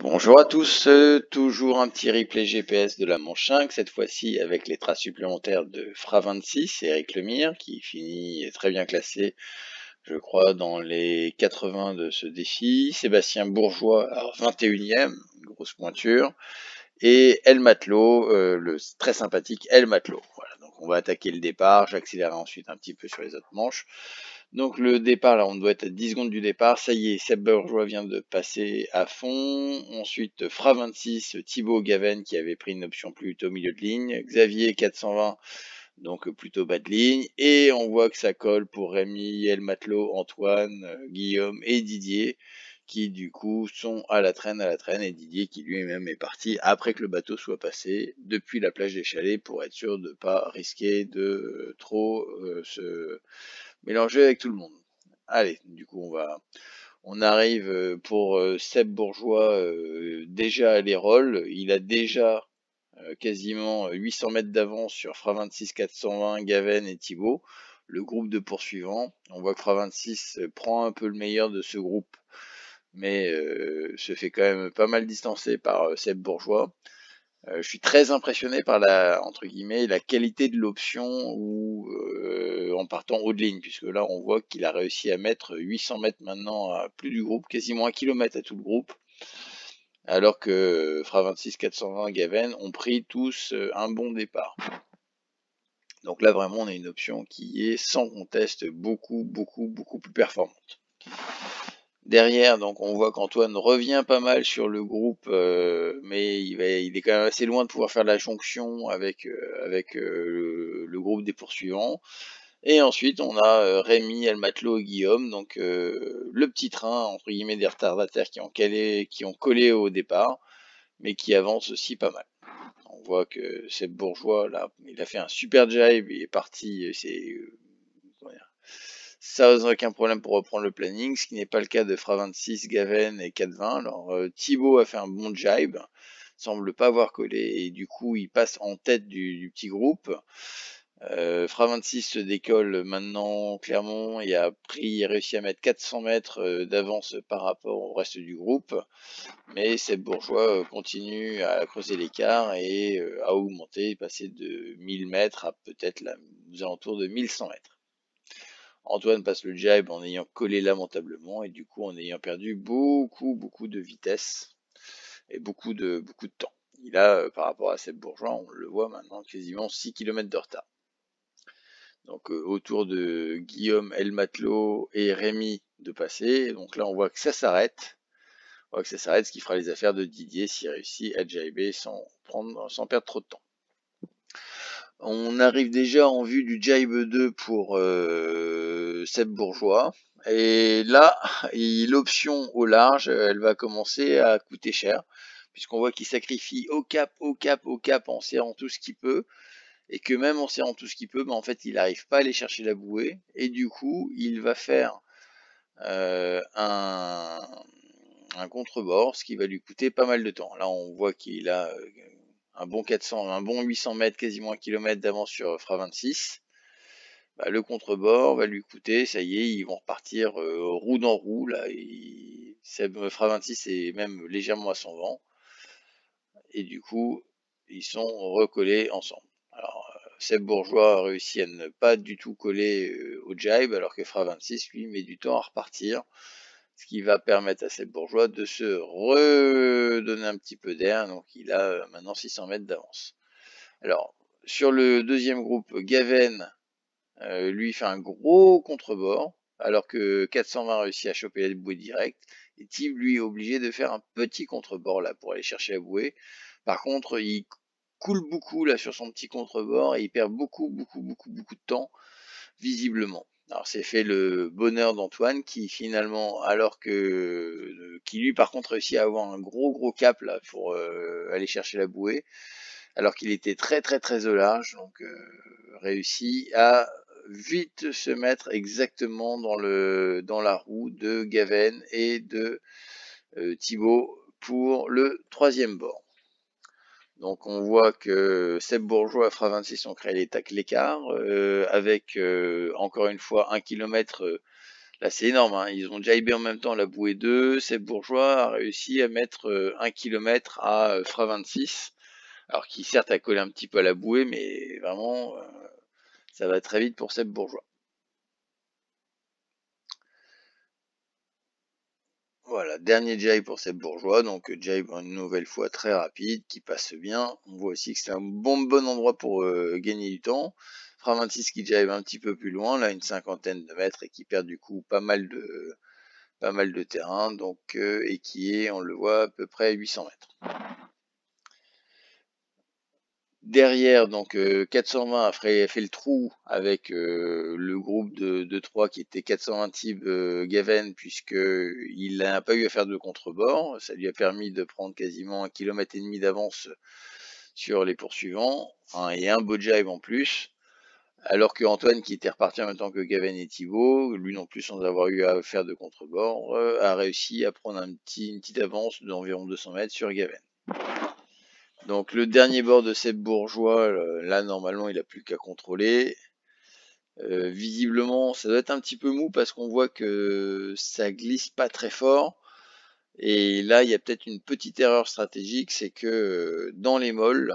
Bonjour à tous, toujours un petit replay GPS de la Manche 5, cette fois-ci avec les traces supplémentaires de Fra26 et Eric Lemire qui finit très bien classé, je crois, dans les 80 de ce défi. Sébastien Bourgeois, alors 21e, grosse pointure, et El Matelot, le très sympathique El Matelot. Voilà, donc on va attaquer le départ, j'accélérerai ensuite un petit peu sur les autres manches. Donc le départ, là, on doit être à 10 secondes du départ. Ça y est, Seb Bourgeois vient de passer à fond. Ensuite, Fra26, Thibaut Gaven qui avait pris une option plutôt milieu de ligne. Xavier 420, donc plutôt bas de ligne. Et on voit que ça colle pour Rémi, El Matelot, Antoine, Guillaume et Didier qui du coup sont à la traîne, et Didier qui lui-même est parti après que le bateau soit passé depuis la plage des Chalets pour être sûr de ne pas risquer de trop se mélanger avec tout le monde. Allez, du coup on arrive pour Seb Bourgeois déjà à l'Hérold. Il a déjà quasiment 800 mètres d'avance sur Fra26, 420, Gaven et Thibaut, le groupe de poursuivants. On voit que Fra26 prend un peu le meilleur de ce groupe, mais se fait quand même pas mal distancer par Seb Bourgeois. Je suis très impressionné par entre guillemets, la qualité de l'option ou en partant haut de ligne, puisque là on voit qu'il a réussi à mettre 800 mètres maintenant à plus du groupe, quasiment 1 km à tout le groupe, alors que Fra26, 420, Gaven ont pris tous un bon départ. Donc là vraiment on a une option qui est sans conteste beaucoup plus performante. Derrière, donc on voit qu'Antoine revient pas mal sur le groupe, mais il est quand même assez loin de pouvoir faire la jonction avec le groupe des poursuivants. Et ensuite, on a Rémi, El Matelot et Guillaume, donc le petit train, entre guillemets, des retardataires qui ont collé au départ, mais qui avancent aussi pas mal. On voit que Seb Bourgeois, là, il a fait un super jibe, il est parti, sans aucun problème pour reprendre le planning, ce qui n'est pas le cas de Fra26, Gaven et 420. Alors Thibaut a fait un bon jibe, semble pas avoir collé, et du coup il passe en tête du petit groupe. Fra26 se décolle maintenant clairement et a réussi à mettre 400 mètres d'avance par rapport au reste du groupe, mais Seb Bourgeois continue à creuser l'écart et à augmenter, passer de 1000 mètres à peut-être aux alentours de 1100 mètres. Antoine passe le jibe en ayant collé lamentablement et du coup en ayant perdu beaucoup de vitesse et beaucoup de temps. Il a, par rapport à Seb Bourgeois, on le voit maintenant, quasiment 6 km de retard. Donc autour de Guillaume, El Matelot et Rémi de passer. Donc là on voit que ça s'arrête. On voit que ça s'arrête, ce qui fera les affaires de Didier s'il réussit à jiber sans perdre trop de temps. On arrive déjà en vue du jibe 2 pour Seb Bourgeois. Et là, l'option au large, elle va commencer à coûter cher, puisqu'on voit qu'il sacrifie au cap, en serrant tout ce qu'il peut, et que même en serrant tout ce qu'il peut, en fait, il n'arrive pas à aller chercher la bouée, et du coup, il va faire un contrebord, ce qui va lui coûter pas mal de temps. Là, on voit qu'il a un bon 800 mètres, quasiment 1 km d'avance sur Fra26. Bah, le contrebord va lui coûter, ça y est, ils vont repartir roue dans roue, là, Fra26 est même légèrement à son vent, et du coup, ils sont recollés ensemble. Alors, Seb Bourgeois a réussi à ne pas du tout coller au jibe, alors que Fra26, lui, met du temps à repartir, ce qui va permettre à Seb Bourgeois de se redonner un petit peu d'air, donc il a maintenant 600 mètres d'avance. Alors, sur le deuxième groupe, Gaven, lui fait un gros contrebord, alors que 420 réussit à choper la bouée directe, et Thib, lui, est obligé de faire un petit contrebord là pour aller chercher la bouée. Par contre, il coule beaucoup là sur son petit contrebord et il perd beaucoup de temps, visiblement. Alors c'est fait le bonheur d'Antoine qui finalement, qui lui par contre réussit à avoir un gros cap là pour aller chercher la bouée, alors qu'il était très au large, donc réussit à vite se mettre exactement dans la roue de Gaven et de Thibaut pour le troisième bord. Donc on voit que Seb Bourgeois et Fra26 ont créé l'écart avec encore une fois 1 km Là, c'est énorme, hein. Ils ont jibé en même temps la bouée 2. Seb Bourgeois a réussi à mettre 1 km à Fra 26. Alors qui certes a collé un petit peu à la bouée, mais vraiment, ça va très vite pour Seb Bourgeois. Voilà, dernier jibe pour Seb Bourgeois, donc jibe une nouvelle fois très rapide, qui passe bien. On voit aussi que c'est un bon endroit pour gagner du temps. Fra 26 qui jibe un petit peu plus loin, là une cinquantaine de mètres et qui perd du coup pas mal de terrain, donc et qui est, on le voit, à peu près 800 mètres. Derrière, donc 420 a fait le trou avec le groupe de 3 qui était 420 Tib Gaven, puisqu'il n'a pas eu à faire de contrebord. Ça lui a permis de prendre quasiment 1,5 km d'avance sur les poursuivants, hein, et un beau jibe en plus. Alors que Antoine, qui était reparti en même temps que Gaven et Thibaut, lui non plus sans avoir eu à faire de contrebord, a réussi à prendre une petite avance d'environ 200 mètres sur Gaven. Donc le dernier bord de Seb Bourgeois, là normalement il a plus qu'à contrôler. Visiblement ça doit être un petit peu mou parce qu'on voit que ça glisse pas très fort. Et là il y a peut-être une petite erreur stratégique, c'est que dans les molles,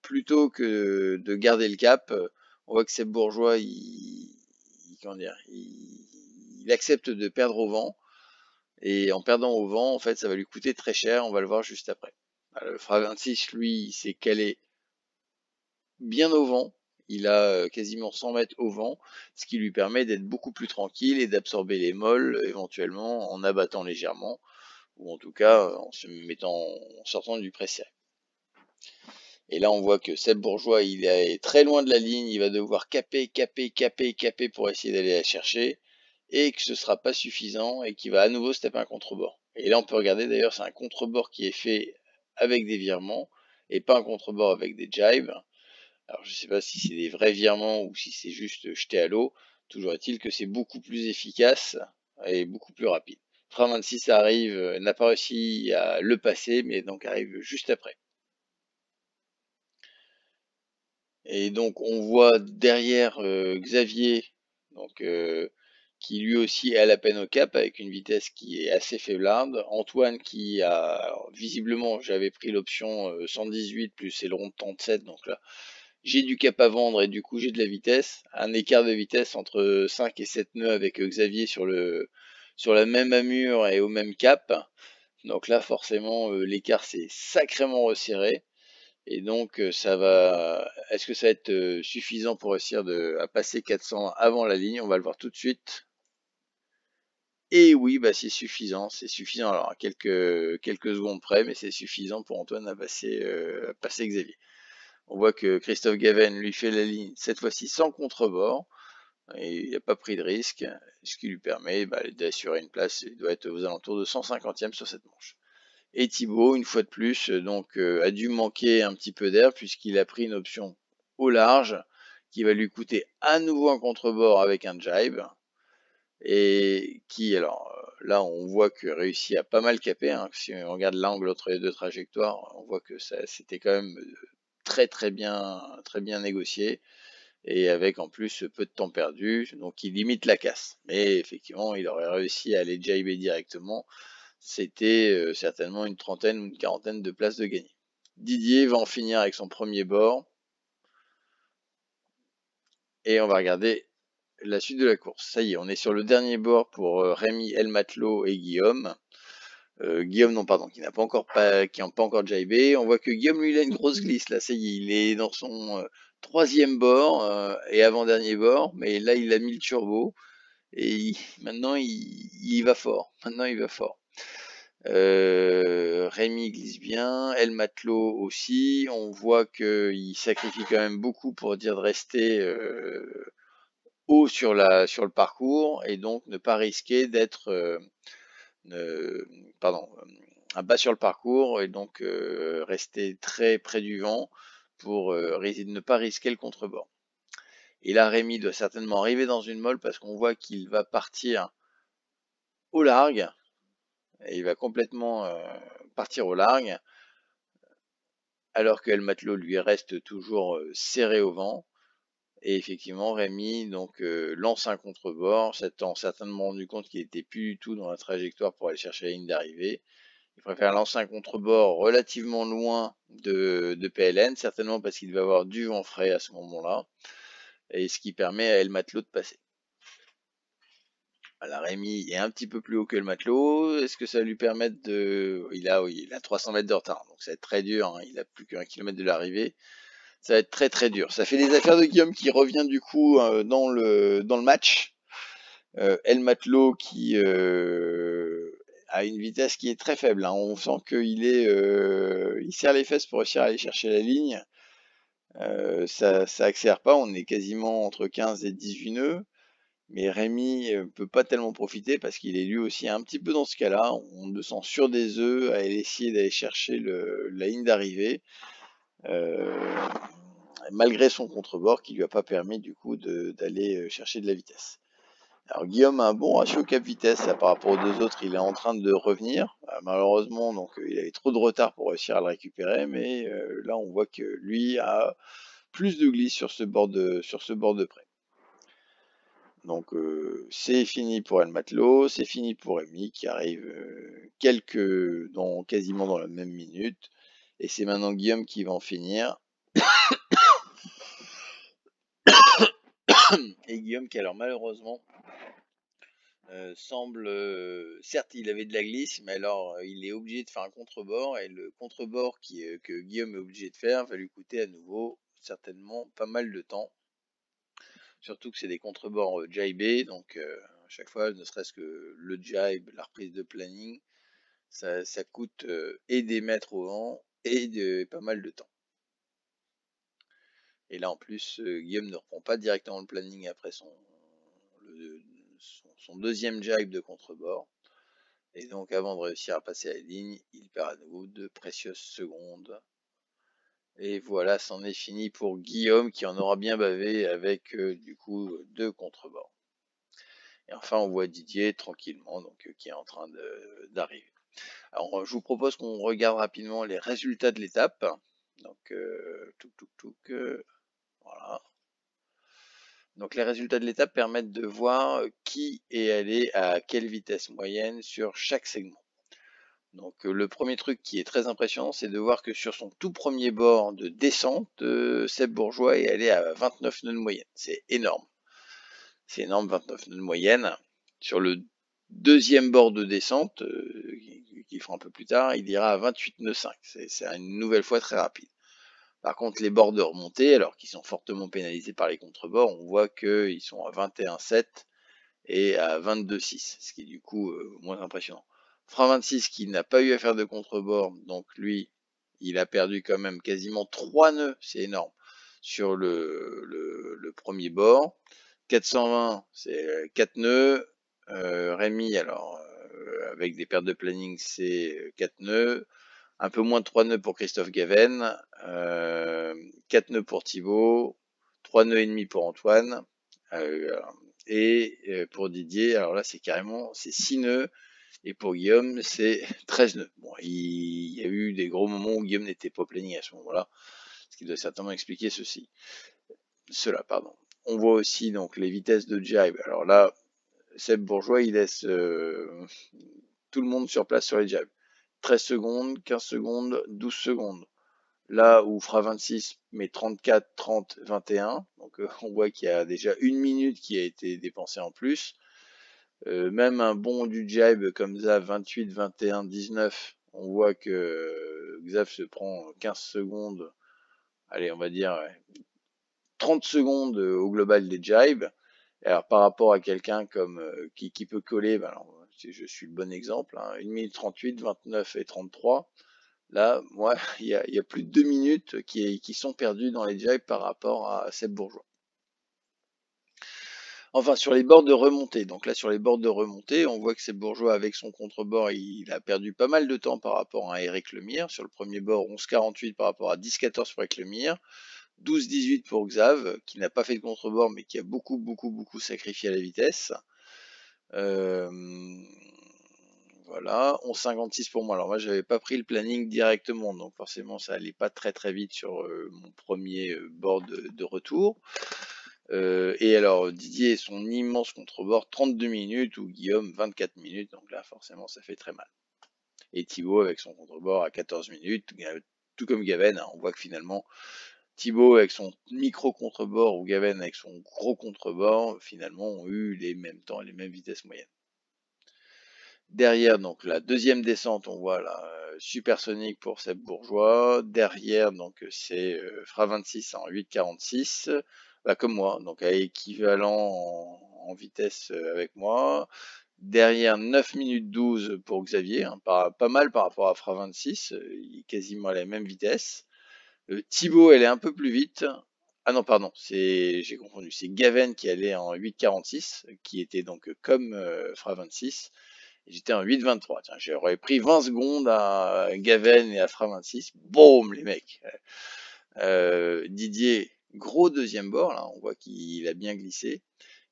plutôt que de garder le cap, on voit que Seb Bourgeois il accepte de perdre au vent. Et en perdant au vent, en fait, ça va lui coûter très cher, on va le voir juste après. Le Fra 26, lui, il s'est calé bien au vent. Il a quasiment 100 mètres au vent, ce qui lui permet d'être beaucoup plus tranquille et d'absorber les molles éventuellement en abattant légèrement, ou en tout cas en sortant du pré-serré. Et là on voit que Seb Bourgeois il est très loin de la ligne, il va devoir caper pour essayer d'aller la chercher, et que ce sera pas suffisant et qu'il va à nouveau se taper un contrebord. Et là on peut regarder d'ailleurs, c'est un contrebord qui est fait avec des virements et pas un contrebord avec des jibes. Alors je ne sais pas si c'est des vrais virements ou si c'est juste jeté à l'eau. Toujours est-il que c'est beaucoup plus efficace et beaucoup plus rapide. Fra 26 arrive, n'a pas réussi à le passer, mais donc arrive juste après. Et donc on voit derrière Xavier, donc, qui lui aussi est à la peine au cap avec une vitesse qui est assez faiblarde. Antoine qui a, alors, visiblement j'avais pris l'option 118 plus aileron de 37, donc là j'ai du cap à vendre et du coup j'ai de la vitesse. Un écart de vitesse entre 5 et 7 nœuds avec Xavier sur la même amure et au même cap. Donc là forcément l'écart s'est sacrément resserré. Et donc ça va. Est-ce que ça va être suffisant pour réussir à passer 400 avant la ligne? On va le voir tout de suite. Et oui, bah c'est suffisant. C'est suffisant. Alors à quelques secondes près, mais c'est suffisant pour Antoine à passer Xavier. On voit que Christophe Gaven lui fait la ligne, cette fois-ci sans contrebord, et il n'a pas pris de risque, ce qui lui permet d'assurer une place. Il doit être aux alentours de 150e sur cette manche. Et Thibaut, une fois de plus, donc a dû manquer un petit peu d'air puisqu'il a pris une option au large qui va lui coûter à nouveau un contrebord avec un jibe, et qui, alors là on voit que réussit à pas mal caper, hein. Si on regarde l'angle entre les deux trajectoires, on voit que c'était quand même très bien négocié, et avec en plus peu de temps perdu, donc il limite la casse. Mais effectivement, il aurait réussi à aller jiber directement, c'était certainement une trentaine ou une quarantaine de places de gagné. Didier va en finir avec son premier bord, et on va regarder la suite de la course. Ça y est, on est sur le dernier bord pour Rémi, El Matelot et Guillaume. Guillaume, non, pardon, qui n'a pas encore jibé. On voit que Guillaume, lui, il a une grosse glisse, là, ça y est, il est dans son troisième bord et avant-dernier bord, mais là, il a mis le turbo, et maintenant, il va fort. Maintenant, il va fort. Rémi glisse bien, El Matelot aussi. On voit qu'il sacrifie quand même beaucoup pour dire de rester haut sur le parcours, et donc ne pas risquer d'être un bas sur le parcours, et donc rester très près du vent pour ne pas risquer le contrebord. Et là, Rémi doit certainement arriver dans une molle parce qu'on voit qu'il va partir au largue, et il va complètement partir au largue, alors que El Matelot lui reste toujours serré au vent. Et effectivement, Rémi donc lance un contre-bord, s'étant certainement rendu compte qu'il n'était plus du tout dans la trajectoire pour aller chercher la ligne d'arrivée. Il préfère lancer un contre-bord relativement loin de PLN, certainement parce qu'il va avoir du vent frais à ce moment-là, et ce qui permet à El Matelot de passer. Voilà, Rémi est un petit peu plus haut que le matelot. Est-ce que ça va lui permettre de... Il a 300 mètres de retard, donc ça va être très dur, hein. Il a plus qu'1 kilomètre de l'arrivée. Ça va être très très dur. Ça fait des affaires de Guillaume qui revient du coup dans le match. El Matelot qui a une vitesse qui est très faible, hein. On sent qu'il il serre les fesses pour réussir à aller chercher la ligne. Ça accélère pas, on est quasiment entre 15 et 18 nœuds. Mais Rémi peut pas tellement profiter parce qu'il est lui aussi un petit peu dans ce cas-là. On le sent sur des œufs à essayer d'aller chercher la ligne d'arrivée, malgré son contre-bord qui lui a pas permis du coup d'aller chercher de la vitesse. Alors Guillaume a un bon ratio cap-vitesse par rapport aux deux autres, il est en train de revenir. Malheureusement, donc il avait trop de retard pour réussir à le récupérer, mais là on voit que lui a plus de glisse sur ce bord de près. Donc c'est fini pour El Matelot, c'est fini pour Rémi qui arrive quasiment dans la même minute. Et c'est maintenant Guillaume qui va en finir. Et Guillaume qui alors malheureusement semble, certes il avait de la glisse, mais alors il est obligé de faire un contre-bord. Et le contre-bord que Guillaume est obligé de faire va lui coûter à nouveau certainement pas mal de temps. Surtout que c'est des contrebords jibés, donc à chaque fois, ne serait-ce que le jibe, la reprise de planning, ça coûte et des mètres au vent et pas mal de temps. Et là en plus, Guillaume ne reprend pas directement le planning après son deuxième jibe de contrebord. Et donc avant de réussir à passer la ligne, il perd à nouveau de précieuses secondes. Et voilà, c'en est fini pour Guillaume qui en aura bien bavé avec du coup 2 contrebords. Et enfin, on voit Didier tranquillement, donc qui est en train d'arriver. Alors, je vous propose qu'on regarde rapidement les résultats de l'étape. Donc, voilà. Donc, les résultats de l'étape permettent de voir qui est allé à quelle vitesse moyenne sur chaque segment. Donc, le premier truc qui est très impressionnant, c'est de voir que sur son tout premier bord de descente, Seb Bourgeois est allé à 29 nœuds de moyenne. C'est énorme. C'est énorme, 29 nœuds de moyenne. Sur le deuxième bord de descente, qu'il fera un peu plus tard, il ira à 28 nœuds 5. C'est une nouvelle fois très rapide. Par contre, les bords de remontée, alors qu'ils sont fortement pénalisés par les contrebords, on voit qu'ils sont à 21,7 et à 22,6, ce qui est du coup moins impressionnant. Frein 26 qui n'a pas eu à faire de contrebord, donc lui, il a perdu quand même quasiment 3 nœuds, c'est énorme, sur le premier bord. 420, c'est 4 nœuds. Rémi, alors, avec des pertes de planning, c'est 4 nœuds. Un peu moins de 3 nœuds pour Christophe Gaven. 4 nœuds pour Thibaut. 3 nœuds et demi pour Antoine. Et pour Didier, alors là, c'est 6 nœuds. Et pour Guillaume, c'est 13 nœuds. Bon, il y a eu des gros moments où Guillaume n'était pas au planning à ce moment-là. Ce qui doit certainement expliquer cela, pardon. On voit aussi donc les vitesses de jibe. Alors là, Seb Bourgeois, il laisse tout le monde sur place sur les jibes. 13 secondes, 15 secondes, 12 secondes. Là où Fra 26 met 34, 30, 21. Donc on voit qu'il y a déjà 1 minute qui a été dépensée en plus. Même un bond du jibe comme Xav 28, 21, 19. On voit que Xav se prend 15 secondes. Allez, on va dire 30 secondes au global des jibes. Alors par rapport à quelqu'un comme qui peut coller, ben alors, je suis le bon exemple, hein, 1 minute 38, 29 et 33. Là, moi, il y a plus de 2 minutes qui sont perdues dans les jibes par rapport à Seb Bourgeois. Enfin, sur les bords de remontée, donc là sur les bords de remontée, on voit que Seb Bourgeois avec son contre-bord, il a perdu pas mal de temps par rapport à Eric Lemire. Sur le premier bord, 11,48 par rapport à 10,14 pour Eric Lemire. 12,18 pour Xav, qui n'a pas fait de contre-bord, mais qui a beaucoup sacrifié à la vitesse. Voilà, 11,56 pour moi. Alors moi, j'avais pas pris le planning directement, donc forcément, ça allait pas très vite sur mon premier bord de retour. Et alors Didier et son immense contre-bord 32 minutes ou Guillaume 24 minutes, donc là forcément ça fait très mal. Et Thibaut avec son contre-bord à 14 minutes, tout comme Gaven, hein, on voit que finalement Thibaut avec son micro contre-bord ou Gaven avec son gros contre-bord, finalement ont eu les mêmes temps et les mêmes vitesses moyennes. Derrière, donc la deuxième descente, on voit là, Supersonic pour Seb Bourgeois. Derrière, donc c'est Fra26 en 8,46, bah, comme moi, donc à équivalent en vitesse avec moi. Derrière, 9 minutes 12 pour Xavier, hein, pas mal par rapport à Fra26, il est quasiment à la même vitesse. Thibaut, elle est un peu plus vite. Ah non, pardon, j'ai confondu. C'est Gaven qui allait en 8,46, qui était donc comme Fra26. J'étais en 8,23. Tiens, j'aurais pris 20 secondes à Gaven et à Fra26. Boum, les mecs. Didier, gros deuxième bord, là, on voit qu'il a bien glissé.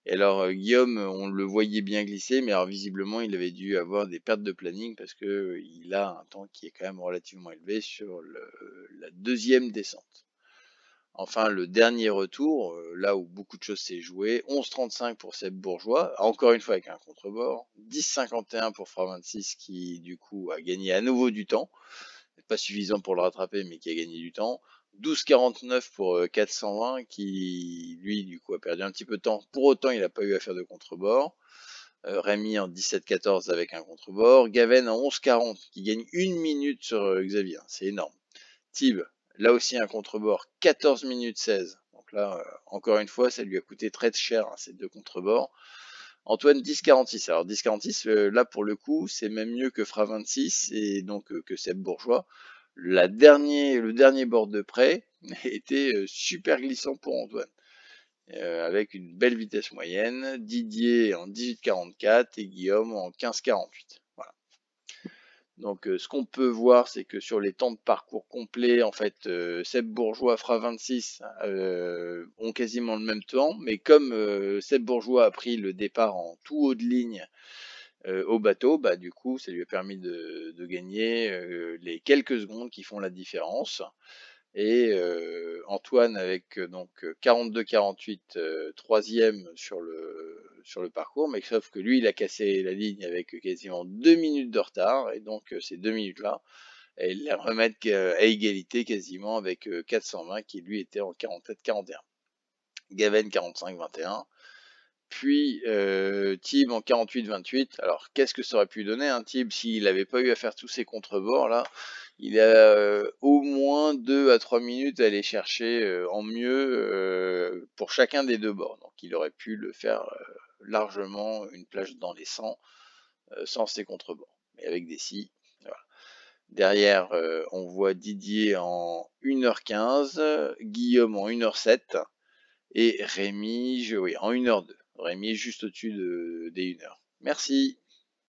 Et alors, Guillaume, on le voyait bien glisser, mais alors visiblement, il avait dû avoir des pertes de planning parce que il a un temps qui est quand même relativement élevé sur la deuxième descente. Enfin, le dernier retour, là où beaucoup de choses s'est joué, 11,35 pour Seb Bourgeois, encore une fois avec un contre-bord, 10,51 pour Fra26 qui du coup a gagné à nouveau du temps, pas suffisant pour le rattraper mais qui a gagné du temps, 12,49 pour 420 qui lui du coup a perdu un petit peu de temps, pour autant il n'a pas eu à faire de contre-bord. Rémi en 17,14 avec un contre-bord, Gaven en 11,40 qui gagne une minute sur Xavier, c'est énorme. Tib, là aussi un contre-bord, 14 minutes 16. Donc là, encore une fois, ça lui a coûté très cher, hein, ces deux contre-bords. Antoine 10,46. Alors 10,46, là pour le coup, c'est même mieux que Fra 26 et donc que Seb Bourgeois. Le dernier bord de près était super glissant pour Antoine. Avec une belle vitesse moyenne, Didier en 18,44 et Guillaume en 15,48. Voilà. Donc ce qu'on peut voir, c'est que sur les temps de parcours complets, en fait, Seb Bourgeois, Fra 26 ont quasiment le même temps, mais comme Seb Bourgeois a pris le départ en tout haut de ligne au bateau, bah du coup, ça lui a permis de gagner les quelques secondes qui font la différence. Et Antoine avec donc 42-48 troisième sur le parcours, mais sauf que lui il a cassé la ligne avec quasiment 2 minutes de retard, et donc ces 2 minutes là, elles les remettent à égalité quasiment avec 420 qui lui était en 47-41. Gaven 45-21. Puis Tib en 48-28. Alors qu'est-ce que ça aurait pu donner un Tib s'il n'avait pas eu à faire tous ces contrebords là? Il a au moins 2 à 3 minutes à aller chercher en mieux pour chacun des deux bords. Donc il aurait pu le faire largement une plage dans les 100 sans ces contrebords. Mais avec des scies, voilà. Derrière, on voit Didier en 1h15, Guillaume en 1h07 et Rémi, oui, en 1h02. Rémi est juste au-dessus des 1h. Merci.